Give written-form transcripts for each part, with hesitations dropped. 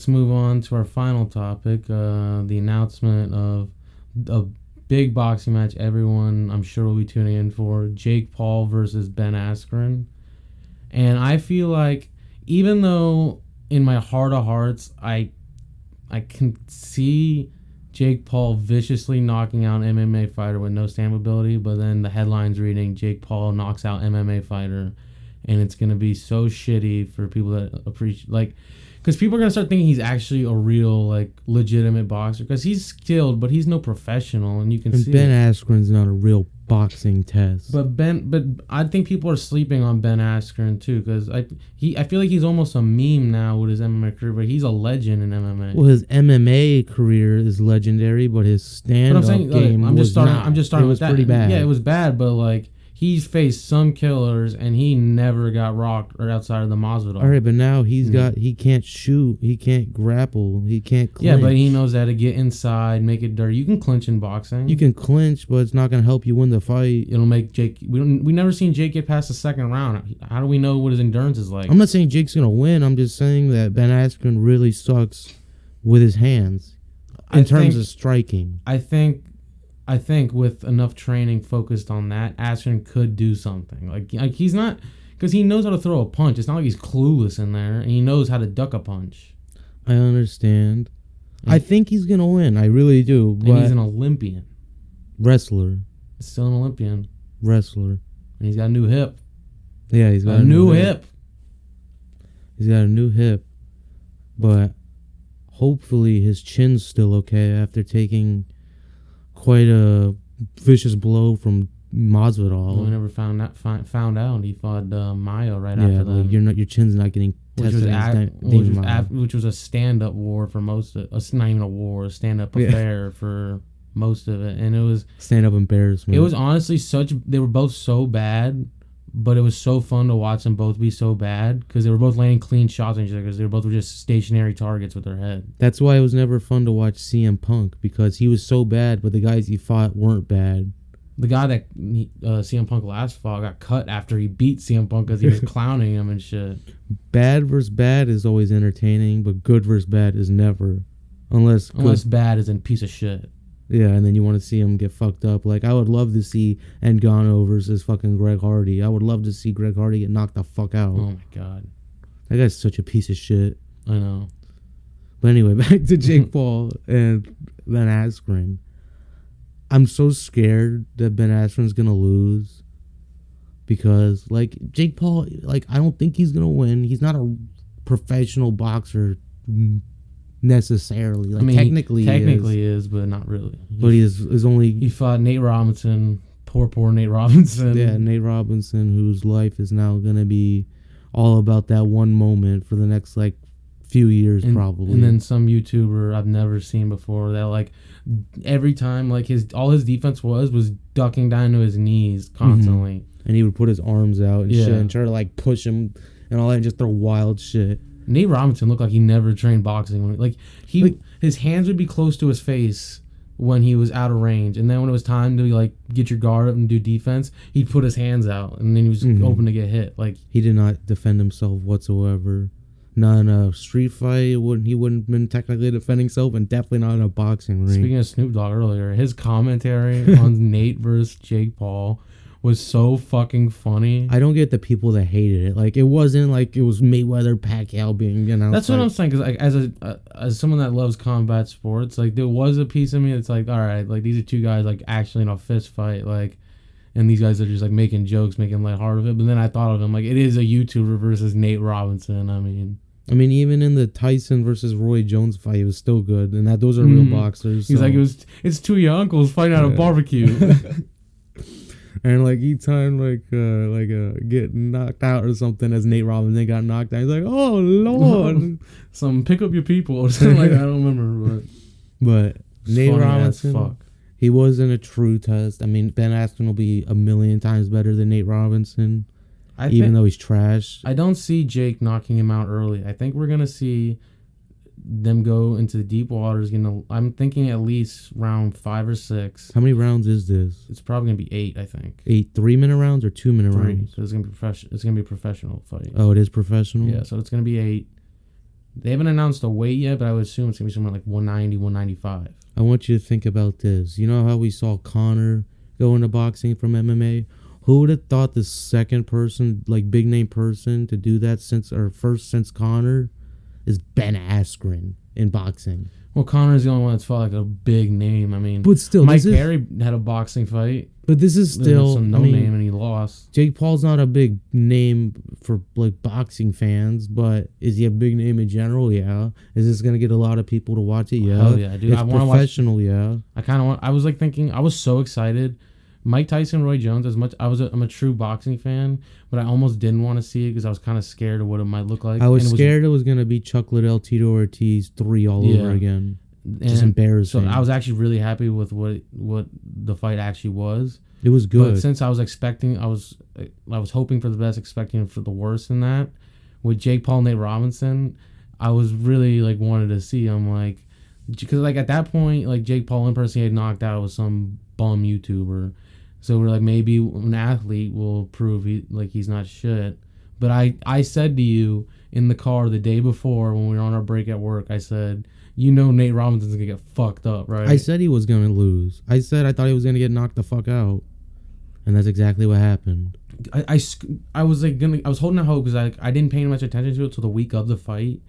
let's move on to our final topic, the announcement of a big boxing match everyone, I'm sure, will be tuning in for. Jake Paul versus Ben Askren. And I feel like, even though in my heart of hearts, I can see Jake Paul viciously knocking out an MMA fighter with no stand ability, but then the headlines reading Jake Paul knocks out MMA fighter, and it's going to be so shitty for people that appreciate, like, because people are going to start thinking he's actually a real, like, legitimate boxer, because he's skilled, but he's no professional, and you can see Ben Askren's not a real boxing test. But I think people are sleeping on Ben Askren too, because I feel like he's almost a meme now with his MMA career, but he's a legend in MMA. Well, his MMA career is legendary, but his stand-up game I'm just starting it was with that. pretty bad. Yeah, it was bad, but like he's faced some killers and he never got rocked or outside of the Masvidal. All right, but now he can't shoot, he can't grapple, he can't clinch. Yeah, but he knows how to get inside, make it dirty. You can clinch in boxing. You can clinch, but it's not going to help you win the fight. It'll make Jake. We never seen Jake get past the second round. How do we know what his endurance is like? I'm not saying Jake's going to win. I'm just saying that Ben Askren really sucks with his hands in terms of striking. I think with enough training focused on that, Askren could do something. Like he's not, because he knows how to throw a punch. It's not like he's clueless in there, and he knows how to duck a punch. I understand. I think he's gonna win. I really do. And he's an Olympian. Wrestler. Still an Olympian. Wrestler. And he's got a new hip. Yeah, he's got a new hip. He's got a new hip. But hopefully his chin's still okay after taking quite a vicious blow from Masvidal. Well, we never found out. He fought Mayo right after that. Your chin's not getting tested. Which was a stand-up war for most of it. Not even a war, a stand-up affair for most of it. And it was stand-up embarrassment. It was honestly they were both so bad, but it was so fun to watch them both be so bad because they were both landing clean shots on each other because they were both just stationary targets with their head. That's why it was never fun to watch CM Punk, because he was so bad, but the guys he fought weren't bad. The guy that CM Punk last fought got cut after he beat CM Punk because he was clowning him and shit. Bad versus bad is always entertaining, but good versus bad is never. Unless bad is in piece of shit. Yeah, and then you want to see him get fucked up. Like, I would love to see Ngannou versus fucking Greg Hardy. I would love to see Greg Hardy get knocked the fuck out. Oh, my God. That guy's such a piece of shit. I know. But anyway, back to Jake Paul and Ben Askren. I'm so scared that Ben Askren's going to lose. Because, like, Jake Paul, like, I don't think he's going to win. He's not a professional boxer necessarily. Like, I mean, technically he is, but not really. But he fought Nate Robinson, poor Nate Robinson. Yeah, Nate Robinson, whose life is now gonna be all about that one moment for the next like few years, probably. And then some YouTuber I've never seen before that, like, every time, like, all his defense was ducking down to his knees constantly, and he would put his arms out and shit and try to like push him and all that and just throw wild shit. Nate Robinson looked like he never trained boxing. His hands would be close to his face when he was out of range, and then when it was time to like get your guard up and do defense, he'd put his hands out, and then he was open to get hit. Like, he did not defend himself whatsoever. Not in a street fight. He wouldn't have been technically defending himself, and definitely not in a boxing ring. Speaking of Snoop Dogg earlier, his commentary on Nate versus Jake Paul was so fucking funny. I don't get the people that hated it. Like, it wasn't like it was Mayweather Pacquiao being announced. That's what I'm saying. Because like, as someone that loves combat sports, like, there was a piece of me that's like, all right, like, these are two guys like actually in a fist fight, like, and these guys are just like making jokes, making lighthearted of it. But then I thought of him like, it is a YouTuber versus Nate Robinson. I mean, even in the Tyson versus Roy Jones fight, it was still good, and those are real boxers. He's like, it's two of your uncles fighting at a barbecue. And like each time get knocked out or something, as Nate Robinson got knocked out, he's like, "Oh Lord, some pick up your people" or something like that. I don't remember, but Nate Robinson, he wasn't a true test. I mean, Ben Askren will be a million times better than Nate Robinson, even though he's trash. I don't see Jake knocking him out early. I think we're gonna see them go into the deep waters. I'm thinking at least round 5 or 6. How many rounds is this? It's probably gonna be 8. I think 8 3-minute rounds or 2-minute rounds. So it's gonna be It's gonna be a professional fight. Oh, it is professional. Yeah, so it's gonna be 8. They haven't announced a weight yet, but I would assume it's gonna be somewhere like 190, 195. I want you to think about this. You know how we saw Conor go into boxing from MMA? Who would have thought the second person, like big name person, to do that since Conor is Ben Askren in boxing? Well, Connor's the only one that's fought like a big name. I mean, But still, Mike Perry had a boxing fight. But this is still some no name, and he lost. Jake Paul's not a big name for like boxing fans, but is he a big name in general? Yeah. Is this gonna get a lot of people to watch it? Yeah. Hell yeah, dude. It's professional. Yeah. I kind of want. I was like thinking. I was so excited. Mike Tyson, Roy Jones. As much I'm a true boxing fan, but I almost didn't want to see it because I was kind of scared of what it might look like. I was scared it was gonna be Chuck Liddell, Tito Ortiz 3 all over again. Just embarrassing. So I was actually really happy with what the fight actually was. It was good. But since I was expecting, I was hoping for the best, expecting for the worst in that. With Jake Paul, Nate Robinson, I was really like wanted to see him like, because like at that point like Jake Paul in person had knocked out with some bum YouTuber, so we're like maybe an athlete will prove he's not shit. But I said to you in the car the day before when we were on our break at work, I said, you know Nate Robinson's gonna get fucked up, right? I said he was gonna lose. I said I thought he was gonna get knocked the fuck out, and that's exactly what happened. I was like I was holding out hope because I didn't pay much attention to it till the week of the fight,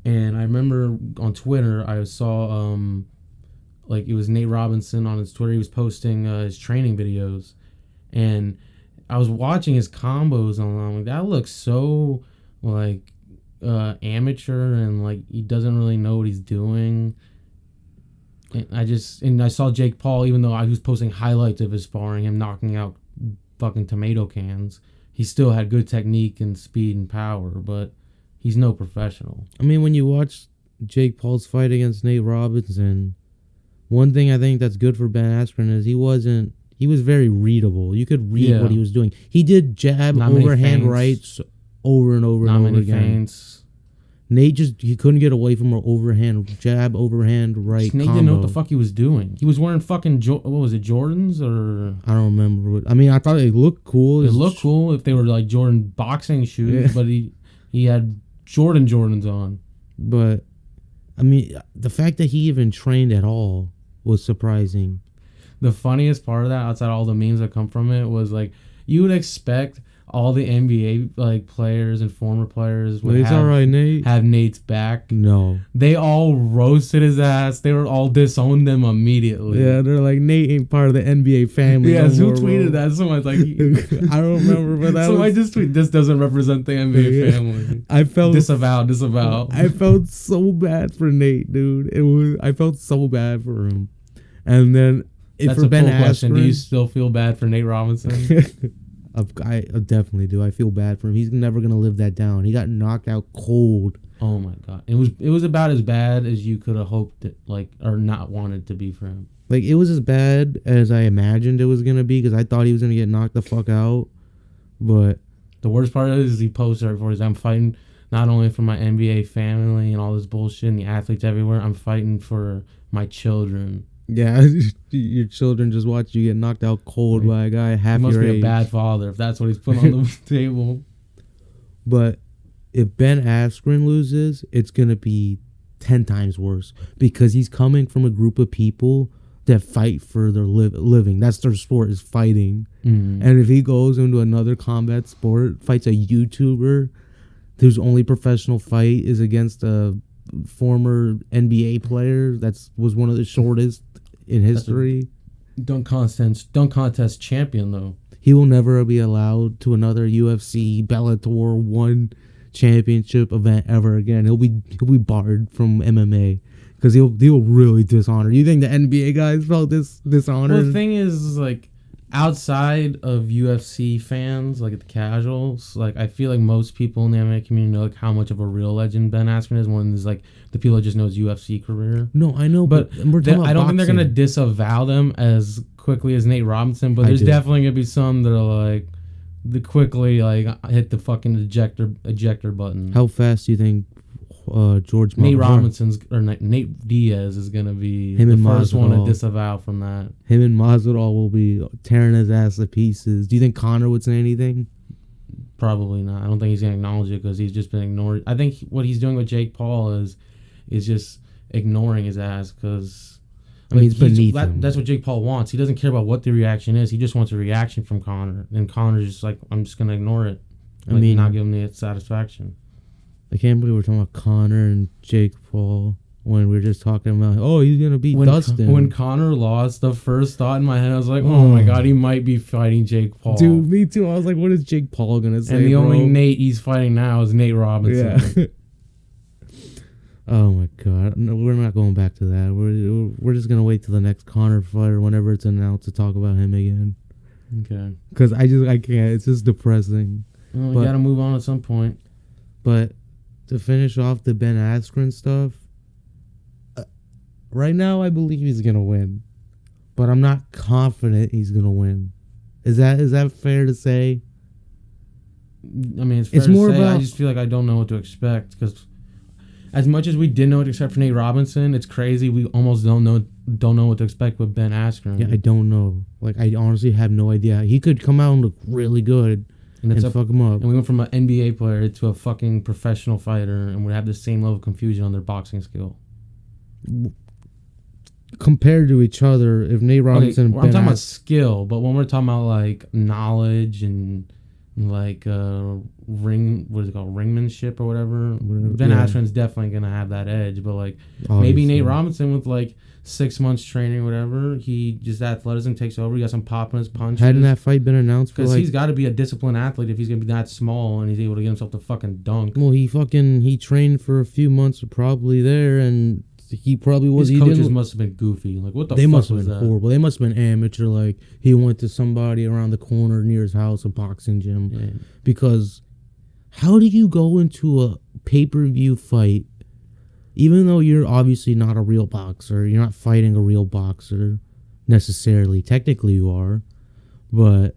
and I remember on Twitter I saw like it was Nate Robinson on his Twitter. He was posting his training videos, and I was watching his combos, and I'm like, that looks so like amateur, and like he doesn't really know what he's doing. And I saw Jake Paul, even though I was posting highlights of his sparring, him knocking out fucking tomato cans, he still had good technique and speed and power, but he's no professional. I mean, when you watch Jake Paul's fight against Nate Robinson, one thing I think that's good for Ben Askren is he was very readable. You could read what he was doing. He did jab, overhand rights over and over and over again. Feints. Nate he couldn't get away from her overhand jab, overhand right. Nate didn't know what the fuck he was doing. He was wearing fucking what was it, Jordans or I don't remember. I thought it looked cool. It looked cool if they were like Jordan boxing shoes, but he had Jordans on. But I mean, the fact that he even trained at all was surprising. The funniest part of that, outside all the memes that come from it, was like you would expect all the NBA like players and former players would have Nate's back. No. They all roasted his ass. They were all disowned him immediately. Yeah, they're like, Nate ain't part of the NBA family. Yeah, who tweeted that? Someone's like, I don't remember, but that I just tweeted, this doesn't represent the NBA family. I felt disavow. I felt so bad for Nate, dude. I felt so bad for him. And then that's for Ben Askren, do you still feel bad for Nate Robinson? I definitely do. I feel bad for him. He's never gonna live that down. He got knocked out cold. Oh my god! It was about as bad as you could have hoped it, or not wanted to be for him. Like it was as bad as I imagined it was gonna be because I thought he was gonna get knocked the fuck out. But the worst part is he posted right before I'm fighting not only for my NBA family and all this bullshit and the athletes everywhere. I'm fighting for my children. Yeah, your children just watch you get knocked out cold by a guy half your age. He must be a bad father if that's what he's put on the table. But if Ben Askren loses, it's going to be 10 times worse because he's coming from a group of people that fight for their living. That's their sport, is fighting. Mm-hmm. And if he goes into another combat sport, fights a YouTuber whose only professional fight is against a former NBA player was one of the shortest in history. Dunk contest champion though. He will never be allowed to another UFC Bellator 1 championship event ever again. He'll be barred from MMA because he'll really dishonor. You think the NBA guys felt this dishonor? Well, the thing is, like, outside of UFC fans, like the casuals, like I feel like most people in the MMA community know like how much of a real legend Ben Askren is. One is like the people that just know his UFC career. No, I know, but I don't think they're gonna disavow them as quickly as Nate Robinson. But there's definitely gonna be some that are like quickly like hit the fucking ejector button. How fast do you think Nate Diaz is gonna be the first one to disavow from that? Him and Masvidal will be tearing his ass to pieces. Do you think Conor would say anything? Probably not. I don't think he's gonna acknowledge it because he's just been ignored. I think what he's doing with Jake Paul is just ignoring his ass because. I mean, it's beneath him. That's what Jake Paul wants. He doesn't care about what the reaction is. He just wants a reaction from Conor. And Conor's just like, I'm just gonna ignore it. Like, I mean, not give him the satisfaction. I can't believe we're talking about Conor and Jake Paul when we're just talking about, oh, he's gonna beat Dustin. When Conor lost, the first thought in my head, I was like, oh my god, he might be fighting Jake Paul. Dude, me too. I was like, what is Jake Paul gonna say? And the only Nate he's fighting now is Nate Robinson. Yeah. Oh my god, no, we're not going back to that. We're just gonna wait till the next Conor fight or whenever it's announced to talk about him again. Okay. Because I can't. It's just depressing. Well, we gotta move on at some point. But to finish off the Ben Askren stuff, right now I believe he's gonna win, but I'm not confident he's gonna win. Is that fair to say? I mean, it's more to say. I just feel like I don't know what to expect because. As much as we didn't know what to expect for Nate Robinson, it's crazy. We almost don't know what to expect with Ben Askren. Yeah, I don't know. Like, I honestly have no idea. He could come out and look really good and fuck him up. And we went from an NBA player to a fucking professional fighter, and we have the same level of confusion on their boxing skill. Compared to each other, if Nate Robinson... Okay, I'm talking about skill, but when we're talking about, like, knowledge and... like what is it called, ringmanship or whatever. Ben Askren's definitely gonna have that edge, but like maybe Nate Robinson with like 6 months training or whatever, he just athleticism takes over. He got some pop in his punches. Hadn't that fight been announced? Because he's got to be a disciplined athlete if he's gonna be that small and he's able to get himself to fucking dunk. Well, he trained for a few months probably there, and he probably was. His coaches must have been goofy. Like, what the fuck was that? They must have been horrible. They must have been amateur. Like, he went to somebody around the corner near his house, a boxing gym. Yeah. Because how do you go into a pay-per-view fight, even though you're obviously not a real boxer, you're not fighting a real boxer necessarily. Technically you are. But,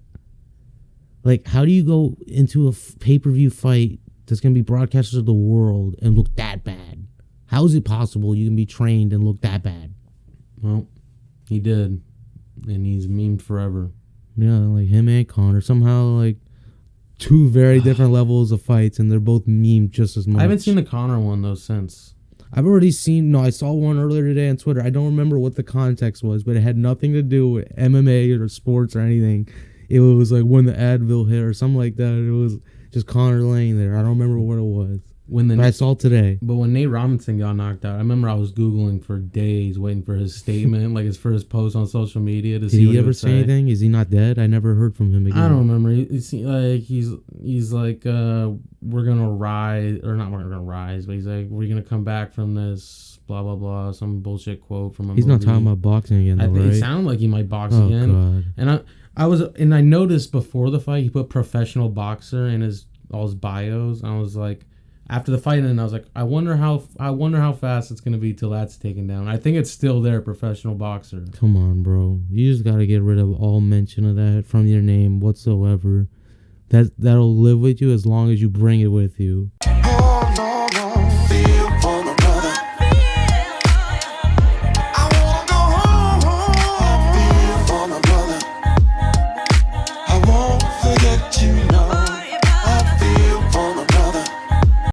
like, how do you go into a pay-per-view fight that's going to be broadcast to the world and look that bad? How is it possible you can be trained and look that bad? Well, he did. And he's memed forever. Yeah, like him and Conor. Somehow, like, two very different levels of fights, and they're both memed just as much. I haven't seen the Conor one, though, since. I've already seen... No, I saw one earlier today on Twitter. I don't remember what the context was, but it had nothing to do with MMA or sports or anything. It was like when the Advil hit or something like that. It was just Conor laying there. I don't remember what it was. But I saw today. But when Nate Robinson got knocked out, I remember I was Googling for days waiting for his statement, like his first post on social media to see what he ever say anything. Is he not dead? I never heard from him again. I don't remember. He's like, we're gonna rise, or not, we're gonna rise, but he's like, we're gonna come back from this, blah blah blah, some bullshit quote from a He's movie. Not talking about boxing again, though, right? It sounded like he might box again. God. And I noticed before the fight he put professional boxer in all his bios. I was like. After the fight, and I was like, I wonder how fast it's gonna be till that's taken down. I think it's still there, professional boxer. Come on, bro. You just gotta get rid of all mention of that from your name whatsoever. That'll live with you as long as you bring it with you.